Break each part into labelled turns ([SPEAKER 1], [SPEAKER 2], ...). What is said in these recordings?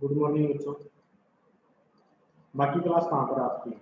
[SPEAKER 1] Good morning बच्चों। बाकी class कहाँ पर है आपकी?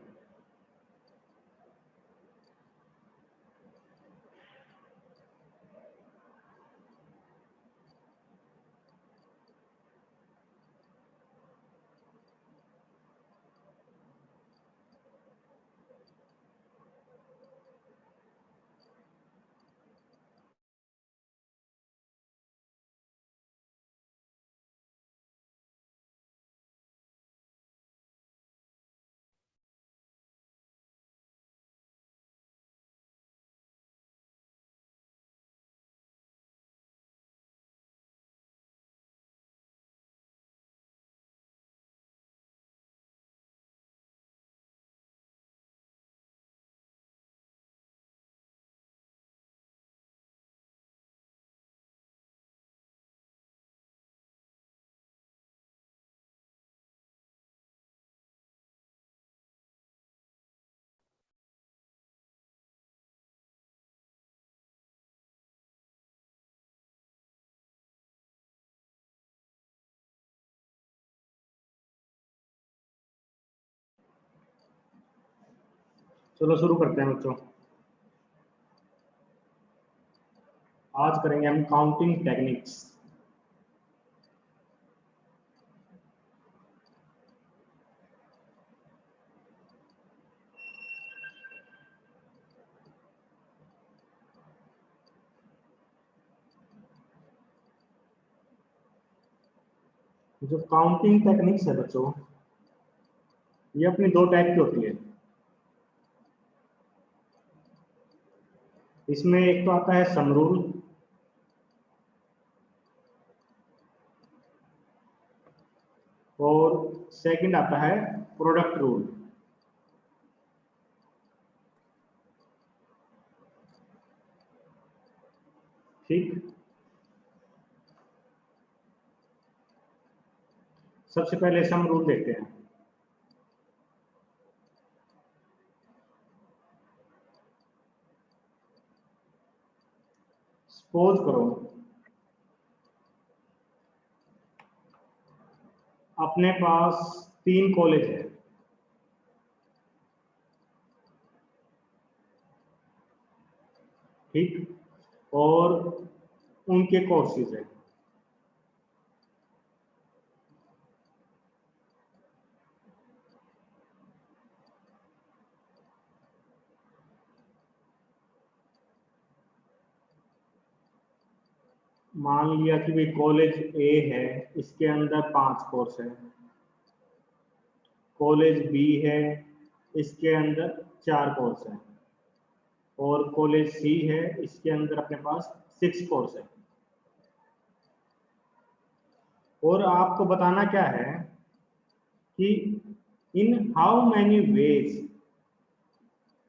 [SPEAKER 1] चलो शुरू करते हैं बच्चों। आज करेंगे हम काउंटिंग टेक्निक्स। जो काउंटिंग टेक्निक्स है बच्चों, ये अपनी दो टाइप की होती है। इसमें एक तो आता है सम रूल और सेकंड आता है प्रोडक्ट रूल। ठीक, सबसे पहले सम रूल देखते हैं। सपोज करो अपने पास 3 कॉलेज है। ठीक, और उनके कोर्सेज है। मान लिया कि भाई कॉलेज ए है, इसके अंदर 5 कोर्स है। कॉलेज बी है, इसके अंदर 4 कोर्स है। और कॉलेज सी है, इसके अंदर अपने पास 6 कोर्स है। और आपको बताना क्या है कि in how many ways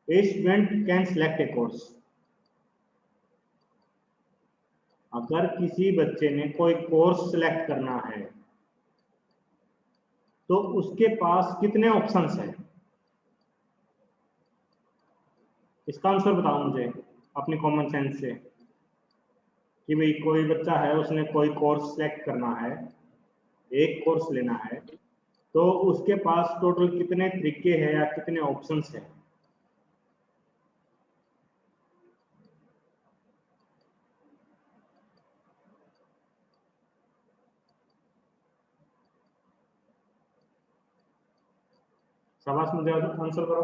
[SPEAKER 1] a student can select A course. अगर किसी बच्चे ने कोई कोर्स सेलेक्ट करना है तो उसके पास कितने ऑप्शंस हैं? इसका आंसर बताओ मुझे अपने कॉमन सेंस से कि भाई कोई बच्चा है, उसने कोई कोर्स सेलेक्ट करना है, एक कोर्स लेना है, तो उसके पास टोटल कितने तरीके हैं या कितने ऑप्शंस हैं? शाबाश, मुझे आंसर करो।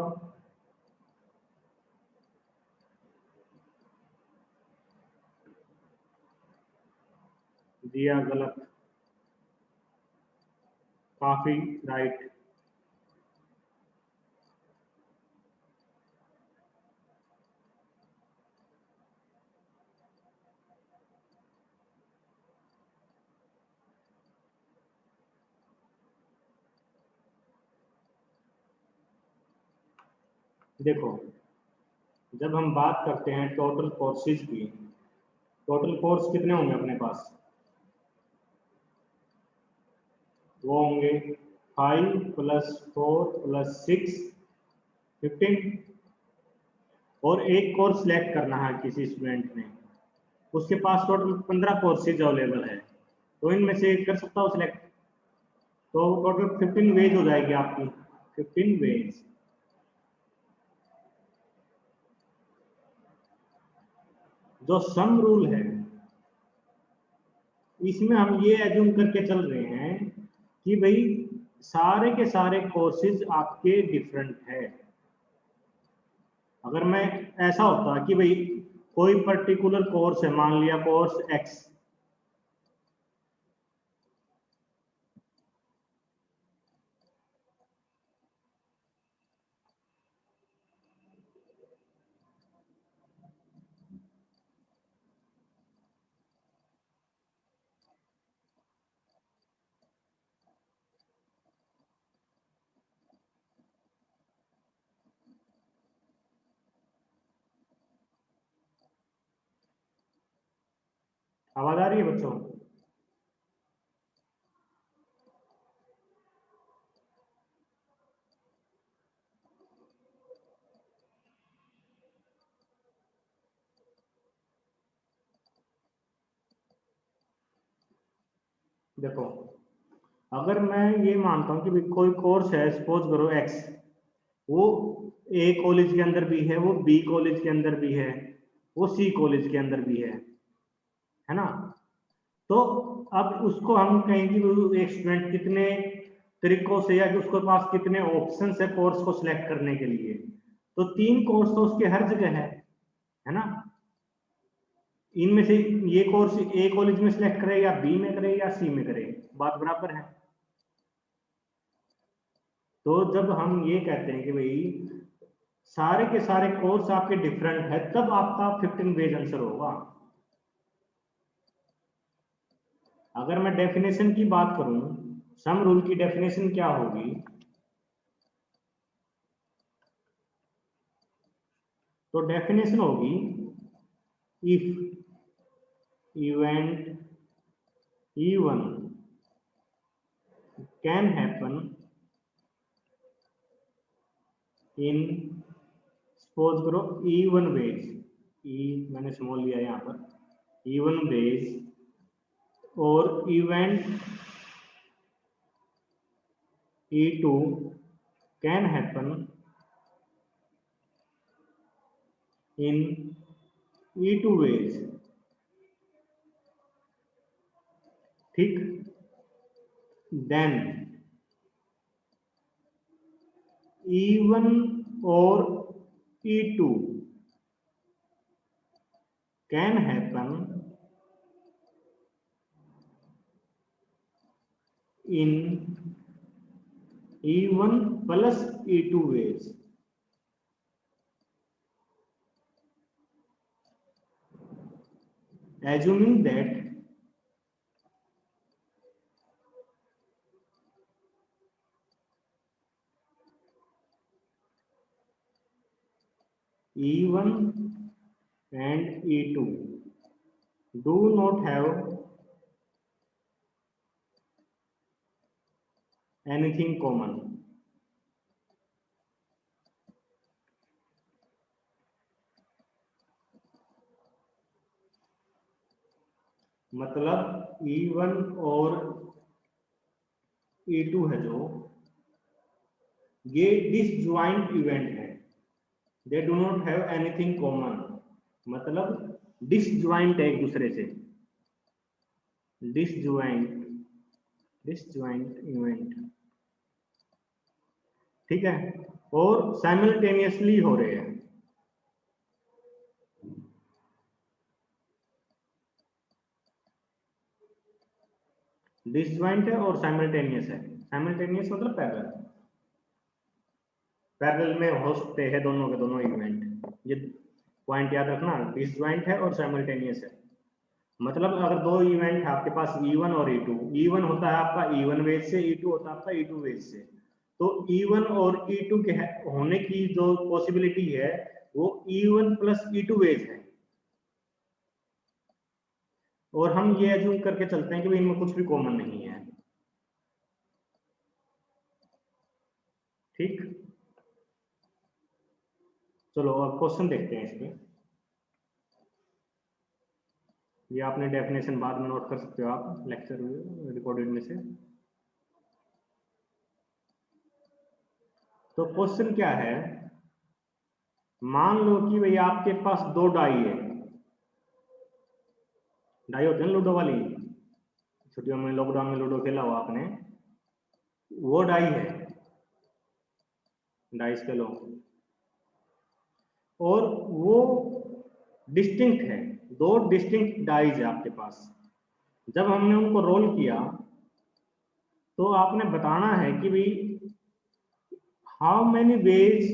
[SPEAKER 1] दिया गलत, काफी राइट। देखो, जब हम बात करते हैं टोटल कोर्सेज की, टोटल कोर्स कितने होंगे अपने पास? वो होंगे 5 + 4 + 6 15। और एक कोर्स सिलेक्ट करना है किसी स्टूडेंट ने, उसके पास टोटल 15 कोर्सेज अवेलेबल है, तो इनमें से कर सकता हो सिलेक्ट। तो टोटल 15 वेज हो जाएगी आपकी, 15 वेज। जो सम रूल है इसमें हम ये एज्यूम करके चल रहे हैं कि भाई सारे के सारे कोर्सेज आपके डिफरेंट है। अगर मैं ऐसा होता कि भाई कोई पर्टिकुलर कोर्स है, मान लिया कोर्स एक्स, आवाज आ रही है बच्चों? देखो, अगर मैं ये मानता हूँ कि भाई कोई कोर्स है, सपोज करो एक्स, वो ए कॉलेज के अंदर भी है, वो बी कॉलेज के अंदर भी है, वो सी कॉलेज के अंदर भी है ना? तो अब उसको हम कहेंगे वो एक स्टूडेंट कितने तरीकों से, या कि उसके पास कितने ऑप्शन है कोर्स को सिलेक्ट करने के लिए, तो 3 कोर्स तो उसके हर जगह है ना? इनमें से ये कोर्स ए कॉलेज में सिलेक्ट करे या बी में करे या सी में करे, बात बराबर है। तो जब हम ये कहते हैं कि भाई सारे के सारे कोर्स आपके डिफरेंट है, तब आपका 15 वेज आंसर होगा। अगर मैं डेफिनेशन की बात करूं, सम रूल की डेफिनेशन क्या होगी, तो डेफिनेशन होगी if event E1 can happen in, suppose करो E1 वेज, ई मैंने स्मॉल लिया यहाँ पर, E1 वेज और event E2 can happen in E2 ways. ठीक, देन E1 और E2 can happen in E1 plus E2 ways. Assuming that E1 and E2 do not have anything common, मतलब E1 और E2 है जो, ये disjoint event है, they do not have anything common, मतलब disjoint है एक दूसरे से, डिसजॉइंट, डिसजॉइंट इवेंट, ठीक है, और साइमल्टेनियसली हो रहे हैं। डिसजॉइंट है और साइमल्टेनियस है, साइमल्टेनियस मतलब पैरेलल, पैरेलल में हो सकते हैं दोनों के दोनों इवेंट, ये पॉइंट याद रखना, डिसजॉइंट है और साइमल्टेनियस है। मतलब अगर दो इवेंट है आपके पास E1 और E2, E1 होता है आपका E1 वेज से, E2 होता है आपका E2 वेज से, तो E1 और E2 के होने की जो पॉसिबिलिटी है वो E1 प्लस E2 वेज है, और हम ये एज्यूम करके चलते हैं कि इनमें कुछ भी कॉमन नहीं है। ठीक, चलो अब क्वेश्चन देखते हैं इसके। ये आपने डेफिनेशन बाद में नोट कर सकते हो आप लेक्चर रिकॉर्डेड में से। तो क्वेश्चन क्या है, मान लो कि भाई आपके पास दो डाई है, डाई होते हैं लूडो वाली, छुट्टियों में लॉकडाउन में लूडो खेला हुआ आपने, वो डाई है, डाइस के लो, और वो डिस्टिंक्ट है, दो डिस्टिंक्ट डाइज है आपके पास। जब हमने उनको रोल किया तो आपने बताना है कि भाई how many ways,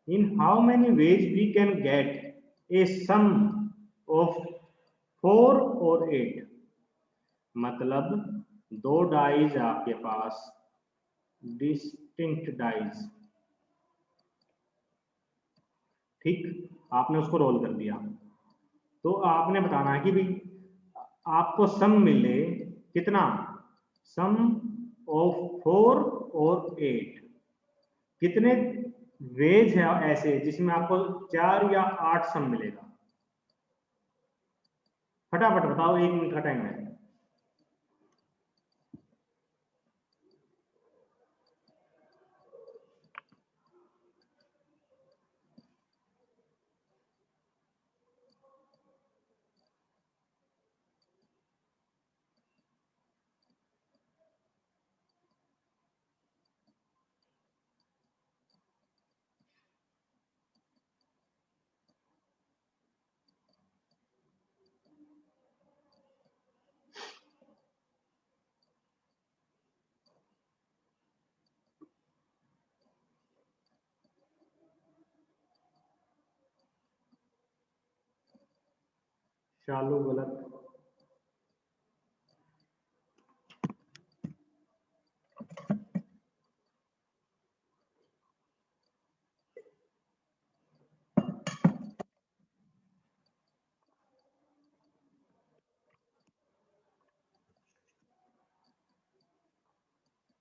[SPEAKER 1] in how many ways we can get a sum of 4 और 8। मतलब दो डाइज आपके पास, डिस्टिंक्ट डाइज, ठीक, आपने उसको रोल कर दिया, तो आपने बताना है कि भाई आपको सम मिले कितना, सम ऑफ 4 और 8, कितने वेज है ऐसे जिसमें आपको 4 या 8 सम मिलेगा। फटाफट बताओ, 1 मिनट का टाइम है। चालू गलत,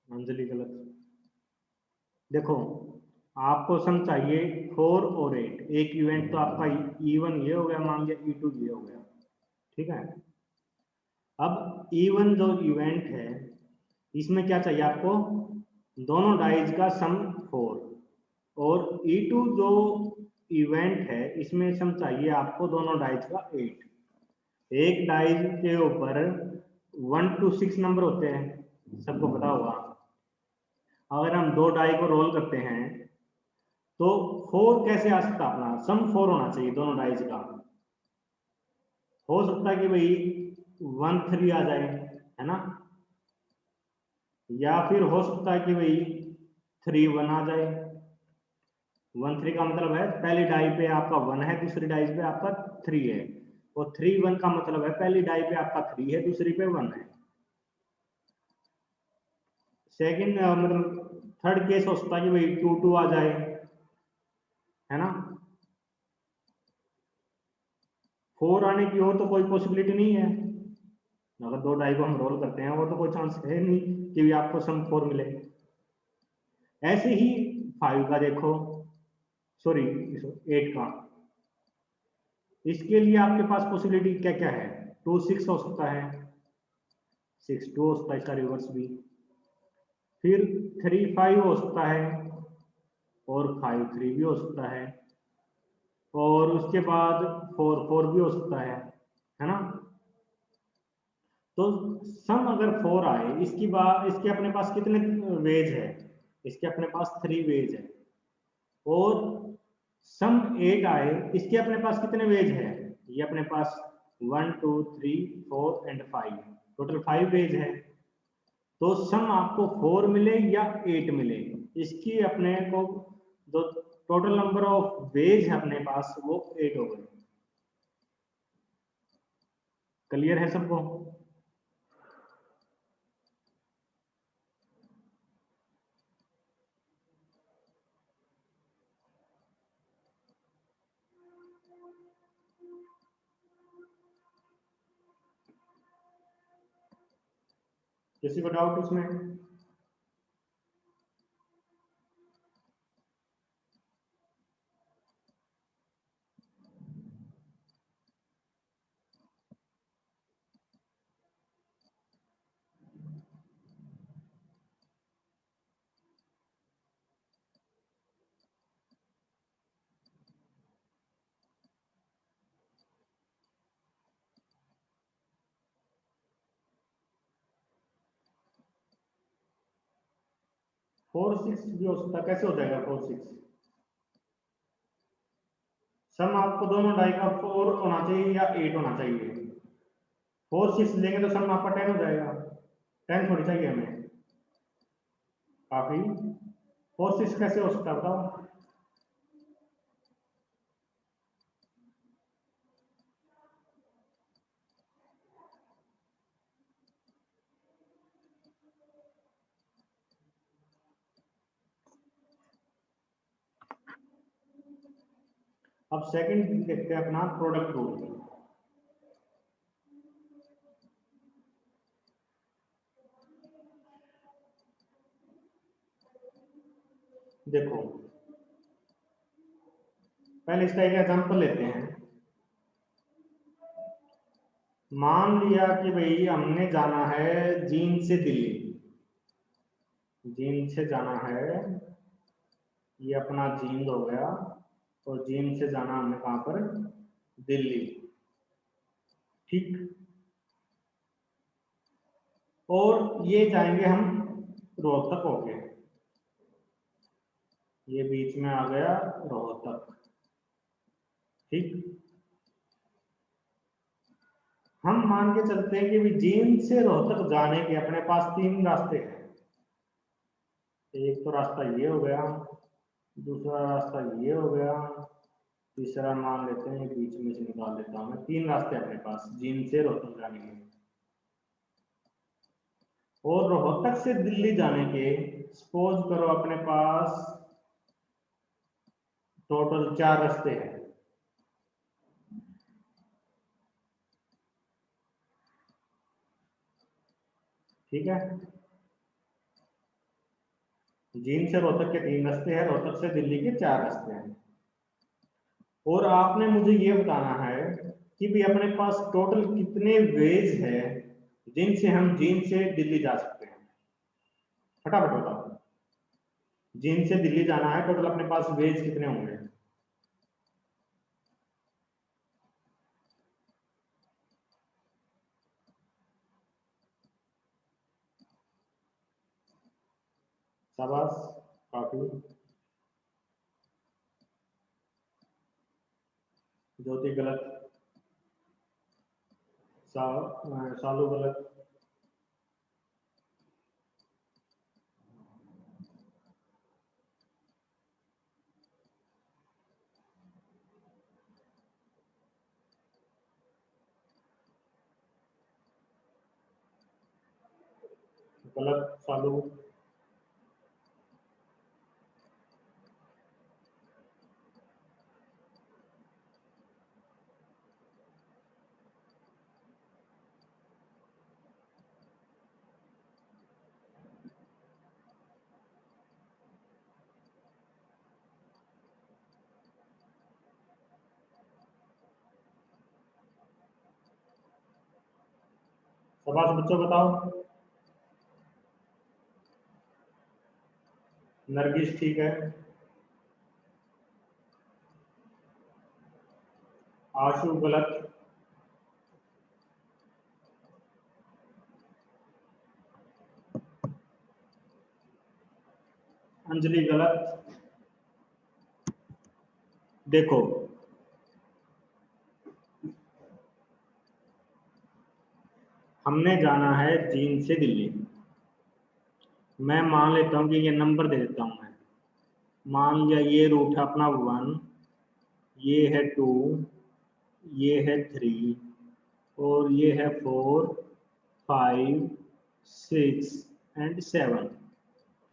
[SPEAKER 1] अंजलि गलत। देखो, आपको सम चाहिए 4 और 8, एक इवेंट तो आपका E1 ये हो गया, मान लिया E2 ये हो गया, ठीक है। अब E1 जो इवेंट है इसमें क्या चाहिए आपको, दोनों डाइज का सम 4, और E2 जो इवेंट है इसमें सम चाहिए आपको दोनों डाइज का 8। एक डाइज के ऊपर 1 to 6 नंबर होते हैं, सबको पता होगा। अगर हम दो डाई को रोल करते हैं तो 4 कैसे आ सकता, अपना सम 4 होना चाहिए दोनों डाइज का। हो सकता है कि भाई 1 3 आ जाए, है ना, या फिर हो सकता है कि भाई 3 1 आ जाए। 1 3 का मतलब है पहली डाई पे आपका 1 है, दूसरी डाई पे आपका 3 है, और 3 1 का मतलब है पहली डाई पे आपका 3 है, दूसरी पे 1 है। सेकंड मतलब थर्ड केस हो सकता है कि भाई 2 2 आ जाए, है ना। 4 आने की और तो कोई पॉसिबिलिटी नहीं है, अगर दो डाई को हम रोल करते हैं वो तो कोई चांस है नहीं कि भी आपको सम 4 मिले। ऐसे ही 5 का देखो, सॉरी 8 का, इसके लिए आपके पास पॉसिबिलिटी क्या क्या है, 2 6 हो सकता है, 6 2 हो सकता है, इसका रिवर्स भी, फिर 3 5 हो सकता है, और 5 3 भी हो सकता है, और उसके बाद 4 4 भी हो सकता है ना। तो सम अगर 4 आए, इसकी बात, इसके अपने पास कितने वेज है, इसके अपने पास 3 वेज है, और सम 8 आए, इसके अपने पास कितने वेज है, ये अपने पास 1 2 3 4 एंड 5, टोटल 5 वेज है। तो सम आपको 4 मिले या 8 मिले, इसकी अपने को जो टोटल नंबर ऑफ वेज है अपने पास वो 8 हो गए। क्लियर है सबको। किसी को डाउट उसमें? 4-6 भी हो सकता है। कैसे हो जाएगा 4-6? सम आपको दोनों डाई का 4 होना चाहिए या 8 होना चाहिए। 4-6 लेंगे तो सम आपका 10 हो जाएगा। 10 थोड़ी चाहिए हमें, काफी। 4-6 कैसे हो सकता है बताओ? अब सेकंड देखते हैं अपना प्रोडक्ट रूल। देखो पहले इसका एक एग्जांपल लेते हैं। मान लिया कि भाई हमने जाना है जींद से दिल्ली। जींद से जाना है, ये अपना जींद हो गया, और जींद से जाना हमने कहां पर? दिल्ली। ठीक। और ये जाएंगे हम रोहतक होके, ये बीच में आ गया रोहतक। ठीक। हम मान के चलते हैं कि भी जींद से रोहतक जाने के अपने पास 3 रास्ते हैं। एक तो रास्ता ये हो गया, दूसरा रास्ता ये हो गया, तीसरा मान लेते हैं बीच में से निकाल देता हूं मैं। 3 रास्ते अपने पास जींद से रोहतक जाने के। और रोहतक से दिल्ली जाने के सपोज करो अपने पास टोटल 4 रास्ते हैं। ठीक है, जींद से रोहतक के 3 रास्ते हैं, रोहतक से दिल्ली के 4 रास्ते हैं। और आपने मुझे ये बताना है कि भी अपने पास टोटल कितने वेज है जिनसे हम जींद से दिल्ली जा सकते हैं। फटाफट बताओ, जींद से दिल्ली जाना है, टोटल अपने पास वेज कितने होंगे? शाबाश, काफी। ज्योति गलत, सालू गलत, गलत सालू। शाबाश बच्चों, बताओ। नरगिस ठीक है। आशु गलत। अंजलि गलत। देखो हमने जाना है जींद से दिल्ली। मैं मान लेता हूं कि ये नंबर दे देता हूं मैं। मान लिया ये रूट है अपना 1, ये है 2, ये है 3, और ये है 4, 5, 6 एंड 7।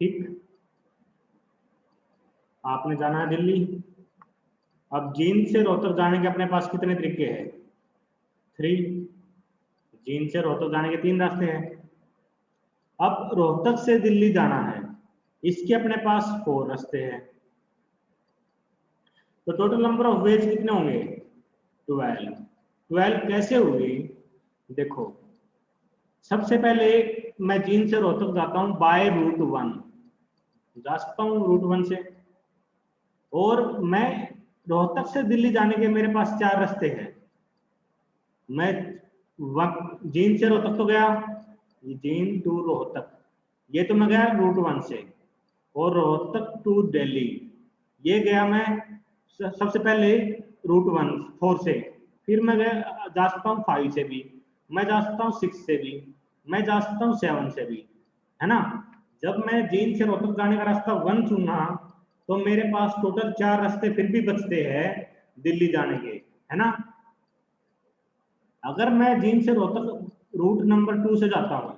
[SPEAKER 1] ठीक। आपने जाना है दिल्ली। अब जींद से रोहतक जाने के अपने पास कितने तरीके हैं? 3। जींद से रोहतक जाने के 3 रास्ते हैं। अब रोहतक से दिल्ली जाना है, इसके अपने पास 4 रास्ते हैं। तो टोटल नंबर ऑफ वेज कितने होंगे? 12। 12 कैसे हुई? देखो सबसे पहले मैं जींद से रोहतक जाता हूं बाय रूट 1, जा सकता हूं रूट 1 से। और मैं रोहतक से दिल्ली जाने के मेरे पास 4 रास्ते हैं। मैं जींद से रोहतक तो गया, जींद टू रोहतक, ये तो मैं गया रूट 1 से। और रोहतक टू दिल्ली, ये गया मैं सबसे पहले रूट 4 से, फिर मैं गया जा सकता हूँ 5 से भी, मैं जा सकता हूँ 6 से भी, मैं जा सकता हूँ 7 से भी, है ना। जब मैं जींद से रोहतक जाने का रास्ता 1 चुना तो मेरे पास टोटल 4 रास्ते फिर भी बचते हैं दिल्ली जाने के, है ना। अगर मैं जींद से रोहतक रूट नंबर 2 से जाता हूँ,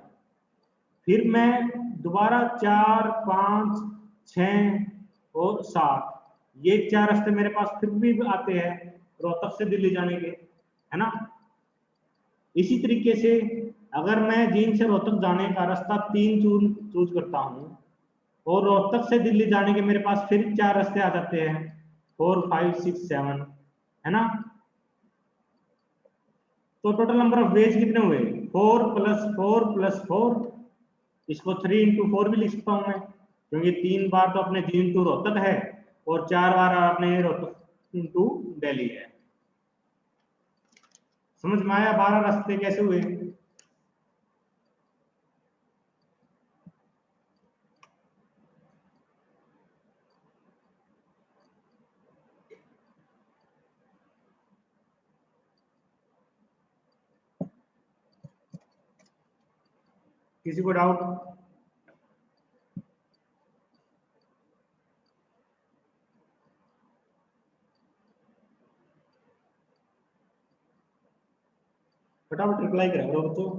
[SPEAKER 1] फिर मैं दोबारा 4, 5, 6 और 7, ये 4 रास्ते मेरे पास फिर भी आते हैं रोहतक से दिल्ली जाने के, है ना। इसी तरीके से अगर मैं जींद से रोहतक जाने का रास्ता 3 चूज करता हूँ और रोहतक से दिल्ली जाने के मेरे पास फिर 4 रास्ते आ जाते हैं, 4, 5, 6, 7, है ना। तो टोटल नंबर ऑफ वेज कितने हुए, 4 + 4 + 4, इसको 3 × 4 भी लिख सकता हूँ मैं, क्योंकि 3 बार तो अपने जींद टू रोहतक है और 4 बार अपने रोहतक टू दिल्ली है। समझ में आया 12 रास्ते कैसे हुए। किसी को डाउट? फटाफट रिप्लाई करो बच्चों।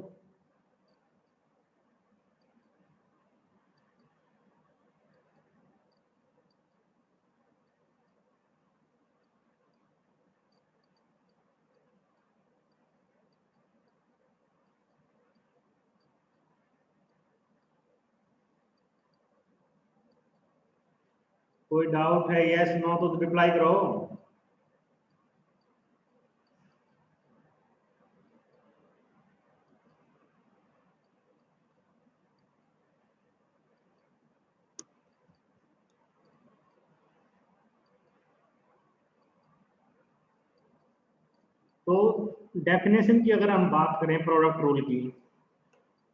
[SPEAKER 1] कोई डाउट है, यस नो, तो रिप्लाई करो। तो डेफिनेशन की अगर हम बात करें प्रोडक्ट रूल की,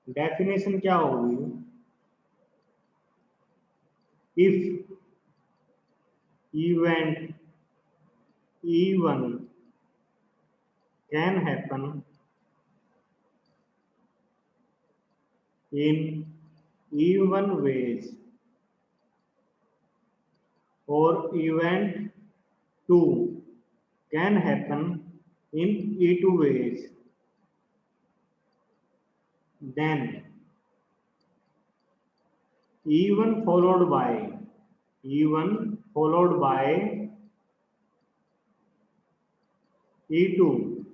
[SPEAKER 1] डेफिनेशन क्या होगी, if event E1 can happen in E1 ways or event 2 can happen in E2 ways, then E1 followed by E2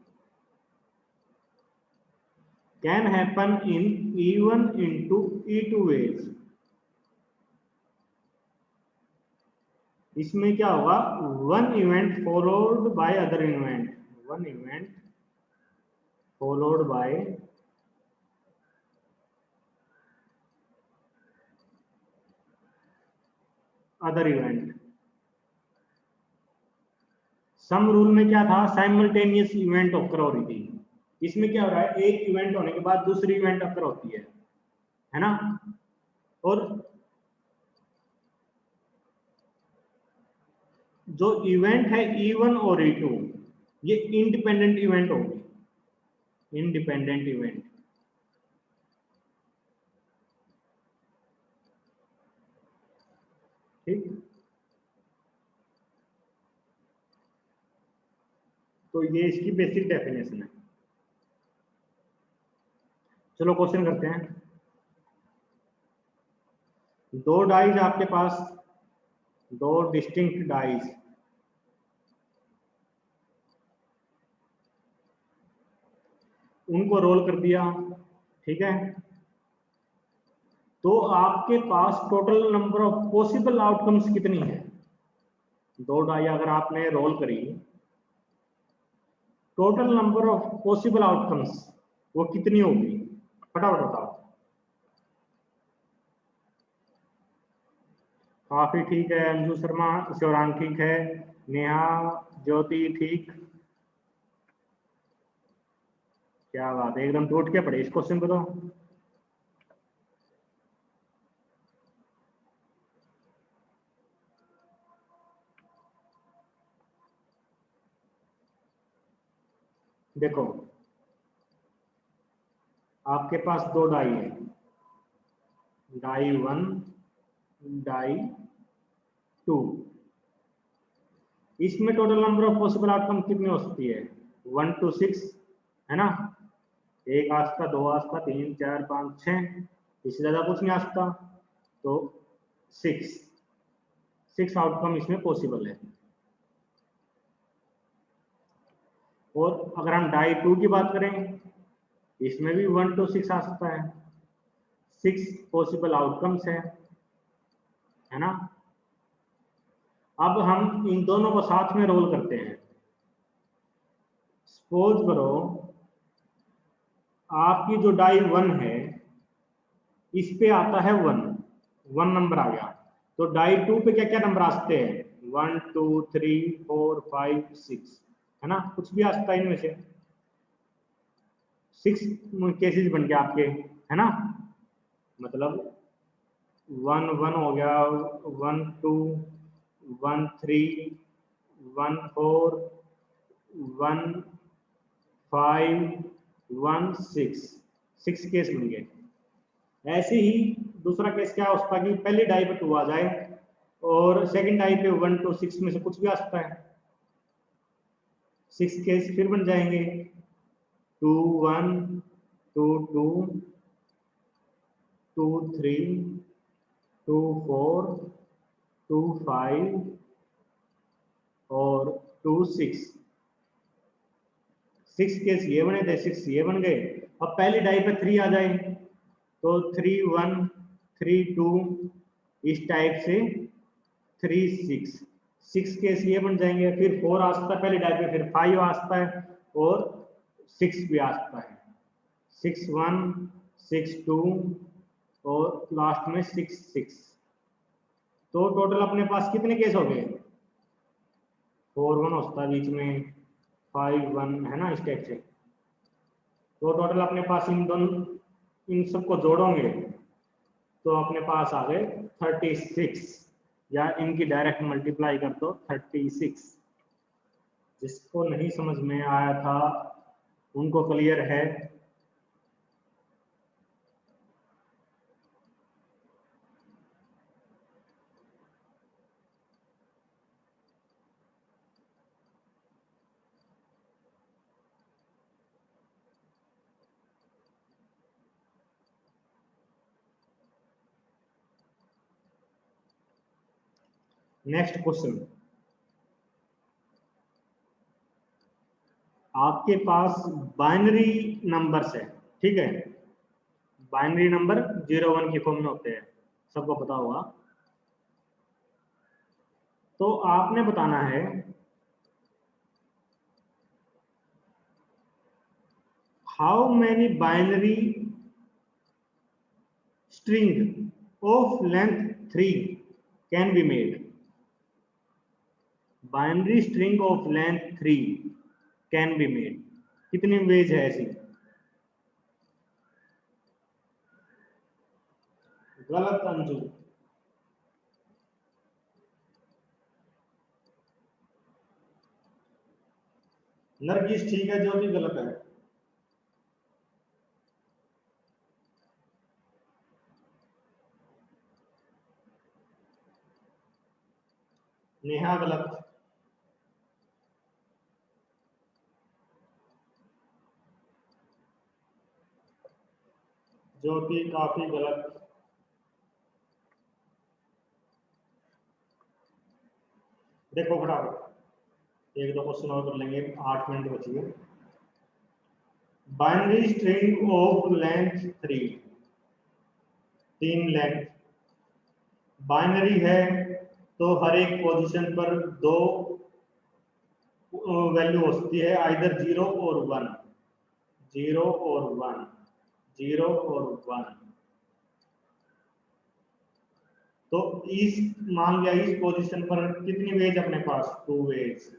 [SPEAKER 1] can happen in E1 into E2 ways। इसमें क्या होगा, one event followed by other event, one event followed by other event. Sum rule में क्या था, simultaneous event occur हो रही थी, इसमें क्या हो रहा है, एक इवेंट होने के बाद दूसरी इवेंट ऑकर होती है ना। और जो इवेंट है E1 और E2, ये इंडिपेंडेंट इवेंट होगी, इंडिपेंडेंट इवेंट। ठीक, तो ये इसकी बेसिक डेफिनेशन है। चलो क्वेश्चन करते हैं। दो डाइज आपके पास, दो डिस्टिंक्ट डाइज, उनको रोल कर दिया, ठीक है। तो आपके पास total number of possible outcomes कितनी है, दो डाई अगर आपने रोल करी, total number of possible outcomes वो कितनी होगी, फटाफट बताओ। काफी ठीक है, अंजू शर्मा, शिवरान ठीक है, नेहा, ज्योति ठीक, क्या बात है, एकदम टूट के पड़े इस क्वेश्चन को तो। देखो आपके पास दो डाई है, डाई 1 डाई 2। इसमें total number of possible outcome कितनी हो सकती है? 1 to 6 है ना, एक आ सकता, दो आ सकता, 3 4 5 6, इससे ज्यादा कुछ नहीं आ सकता, तो 6 आउटकम इसमें पॉसिबल है। और अगर हम डाई 2 की बात करें, इसमें भी 1 to 6 आ सकता है, 6 पॉसिबल आउटकम्स है ना। अब हम इन दोनों को साथ में रोल करते हैं। सपोज करो आपकी जो डाई 1 है इस पे आता है 1 नंबर आ गया, तो डाई 2 पे क्या क्या नंबर आ सकते हैं? 1 2 3 4 5 6 है ना, कुछ भी आ सकता है इनमें से। 6 केसेस बन गया आपके, है ना, मतलब 1 1 हो गया, 1 2 1 3 1 4 1 5 1 6 केस बन गए। ऐसे ही दूसरा केस क्या हो सकता है कि पहली डाई पे 2 आ जाए और सेकंड डाई पे 1 to 6 में से कुछ भी आ सकता है, 6 केस फिर बन जाएंगे, 2 1 2 2 2 3 2 4 2 5 और 2 6 केस ये बने थे, 6 ये बन गए। अब पहली डाई पे 3 आ जाए तो 3 1 3 2 इस टाइप से 3 6 केस ये बन जाएंगे। फिर 4 आ सकता है पहली डाई पे, फिर 5 आ सकता है और 6 भी आ सकता है, 6 1 6 2 और लास्ट में 6 तो टोटल अपने पास कितने केस हो गए? 4 1 होता है बीच में, 5 1 है ना, इस टाइप से। तो टोटल अपने पास इन दोनों, इन सबको जोड़ोगे तो अपने पास आ गए 36, या इनकी डायरेक्ट मल्टीप्लाई कर दो 36। जिसको नहीं समझ में आया था उनको क्लियर है? नेक्स्ट क्वेश्चन, आपके पास बाइनरी नंबर्स है, ठीक है, बाइनरी नंबर 0 1 की फॉर्म में होते हैं, सबको पता होगा। तो आपने बताना है how many binary string of length 3 can be made. Binary string of length 3 can be made, कितनी वेज है ऐसी? गलत अंजू, नरगिस ठीक है, जो भी गलत है। नेहा गलत, ज्योति काफी गलत, देखो फटाफट एक दो क्वेश्चन और कर लेंगे, 8 मिनट बचिए। Binary string of length 3 length binary है तो हर एक पोजीशन पर 2 वैल्यू हो सकती है, आइदर 0 और 1, 0 और 1, 0 और 1। तो इस मान लिया इस पोजीशन पर कितनी वेज अपने पास? 2 वेज।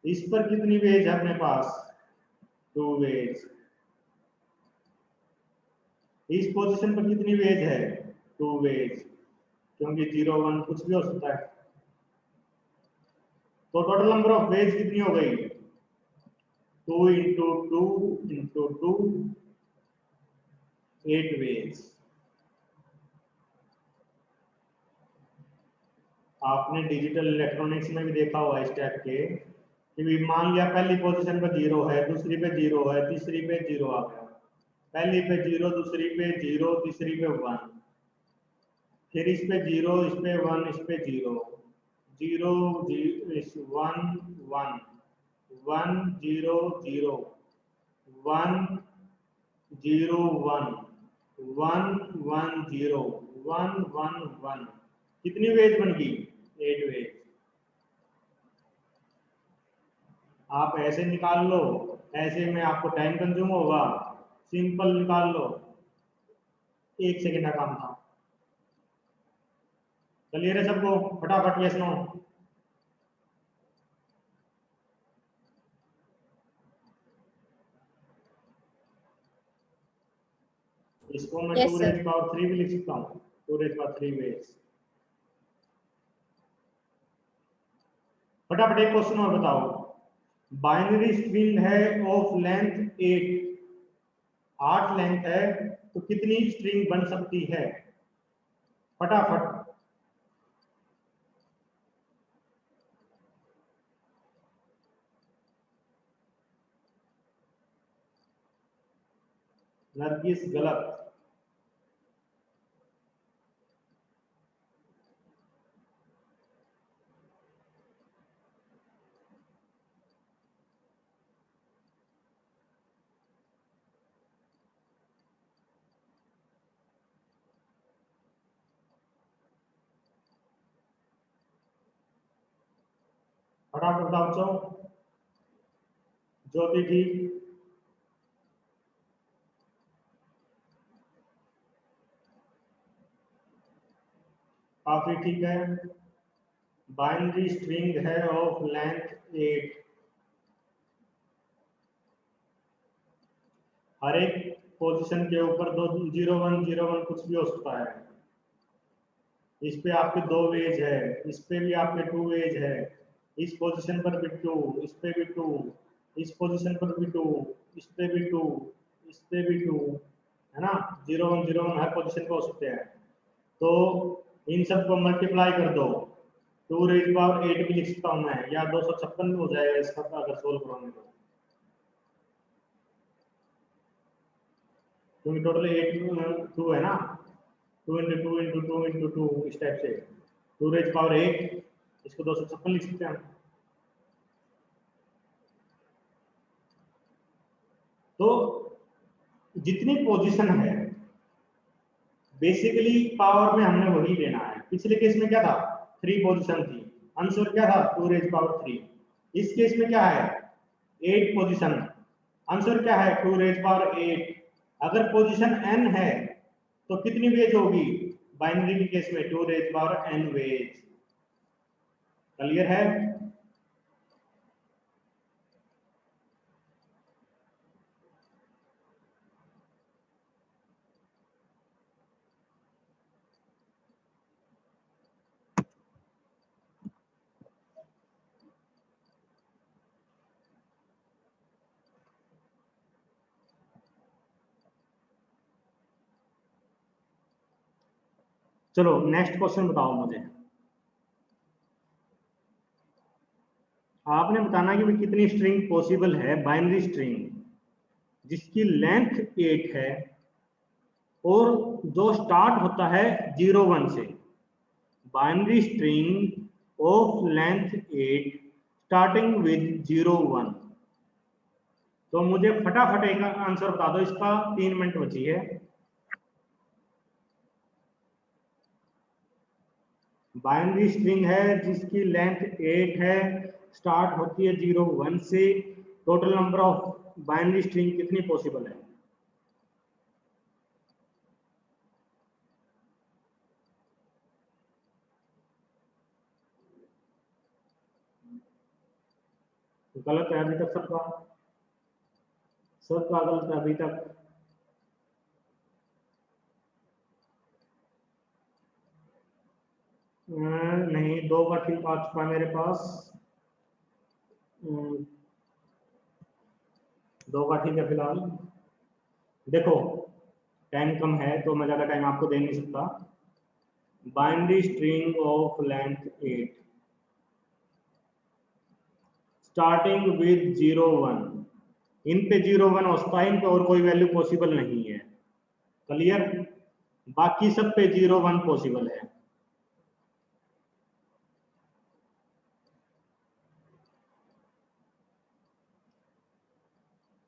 [SPEAKER 1] इस पर कितनी वेज है अपने पास? 2 वेज। इस पोजीशन पर कितनी वेज है? 2 वेज, क्योंकि 0 1 कुछ भी हो सकता है। तो टोटल नंबर ऑफ वेज कितनी हो गई? 2 into 2 into 2, 8 ways। आपने डिजिटल इलेक्ट्रॉनिक्स में भी देखा हुआ इस टाइप के कि मान लिया पहली पोजीशन पे 0 है, दूसरी पे 0 है, तीसरी पे 0 आ गया, पहली पे 0, दूसरी पे 0, तीसरी पे 1, फिर इस पे 0, इस पे 1, इस पे 0, 0 1 1 1 0 0 1 0 1 1 1 0 1 1 1। कितनी वेज बन गई? 8 वेज। आप ऐसे निकाल लो, ऐसे में आपको टाइम कंज्यूम होगा, सिंपल निकाल लो, 1 सेकेंड का काम था। क्लियर है सबको? फटाफट यस नो। इसको मैं
[SPEAKER 2] Yes,
[SPEAKER 1] 2
[SPEAKER 2] sir.
[SPEAKER 1] रेज पावर 3 भी लिख सकता हूँ, 2 रेज पावर 3 वेज। फटाफट एक क्वेश्चन और बताओ, बाइनरी स्ट्रिंग है ऑफ लेंथ 8 लेंथ है, तो कितनी स्ट्रिंग बन सकती है? फटाफट। नरगिस गलत। फटाफट बताओ बच्चों। ज्योति ठीक, काफी ठीक है। बाइनरी स्ट्रिंग है ऑफ लेंथ 8, हर एक पोजीशन के ऊपर 0 1 0 1 कुछ भी हो सकता है। इस पे आपके 2 वेज है, इस पे भी आपके 2 वेज है, इस पोजीशन पर भी 2, इस पे भी 2, इस पोजीशन पर भी 2, इस पे भी 2, इस पे भी 2, है ना? 0 1 0 1 हर पोजीशन पे हो सकते हैं। तो इन सबको मल्टीप्लाई कर दो, 2 रेज पावर 8 भी लिख सकता हूँ मैं, या 256 भी हो जाएगा इसका अगर सोल्व करोगे तो, क्योंकि टोटल 8 2 है ना, 2 इंटू 2 इंटू 2 इंटू 2 इस टाइप से, 2 रेज पावर 8, इसको 256 लिख सकते हैं। तो जितनी पोजीशन है बेसिकली पावर में हमने वही लेना है। पिछले केस में क्या था? 3 पोजीशन थी, आंसर क्या था? 2 रेज पावर 3। इस केस में क्या है? 8 पोजीशन, आंसर क्या है? 2 रेज पावर 8। अगर पोजीशन n है तो कितनी वेज होगी? बाइनरी के केस में 2 raise power n ways. Clear है? चलो नेक्स्ट क्वेश्चन बताओ मुझे। आपने बताना कि कितनी स्ट्रिंग पॉसिबल है, बाइनरी स्ट्रिंग जिसकी लेंथ 8 है और जो स्टार्ट होता है 0 1 से। Binary string of length 8 starting with 0 1। तो मुझे फटाफट एक आंसर बता दो इसका, 3 मिनट बची है। बाइनरी स्ट्रिंग है जिसकी लेंथ 8 है, स्टार्ट होती है 0 1 से, total number of binary string कितनी पॉसिबल है? गलत है अभी तक सबका, सबका गलत है अभी तक। नहीं, 2 का ठीक आ चुका है मेरे पास। 2 का ठीक है फिलहाल। देखो टाइम कम है तो मैं ज़्यादा टाइम आपको दे नहीं सकता। Binary string of length 8 starting with 0 1, इन पे 0 1 होता है, इन पे और कोई वैल्यू पॉसिबल नहीं है। क्लियर? बाकी सब पे 0 1 पॉसिबल है।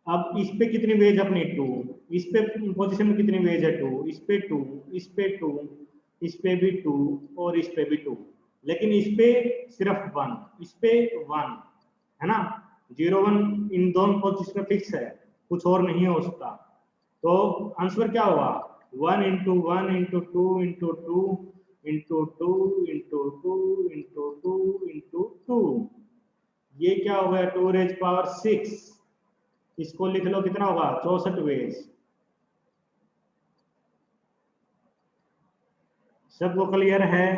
[SPEAKER 1] अब इस पे कितनी वेज अपनी 2, इस पे पोजीशन में कितनी वेज है 2, इस पे 2, इस पे 2, इस पे भी 2 और इस पे भी 2, लेकिन इस पे सिर्फ 1, इस पे 1 है ना। 0 1 इन दोनों पोजीशन में फिक्स है, कुछ और नहीं हो सकता। तो आंसर क्या होगा? 1 into 1 into 2 into 2 into 2 into 2 into 2 into 2, ये क्या हो गया? 2 रेज पावर 6। इसको लिख लो, कितना होगा? 64 वेज। सबको क्लियर है?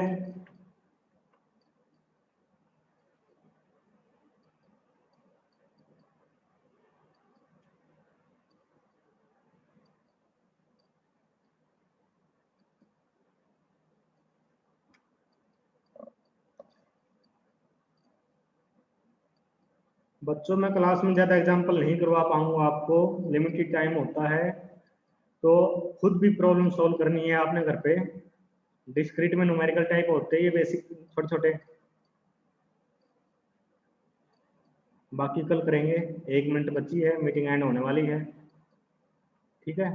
[SPEAKER 1] बच्चों मैं क्लास में ज़्यादा एग्जांपल नहीं करवा पाऊंगा आपको, लिमिटेड टाइम होता है, तो खुद भी प्रॉब्लम सॉल्व करनी है आपने घर पे। डिस्क्रीट में न्यूमेरिकल टाइप होते हैं ये बेसिक छोटे छोटे, बाकी कल करेंगे। 1 मिनट बची है, मीटिंग एंड होने वाली है। ठीक है।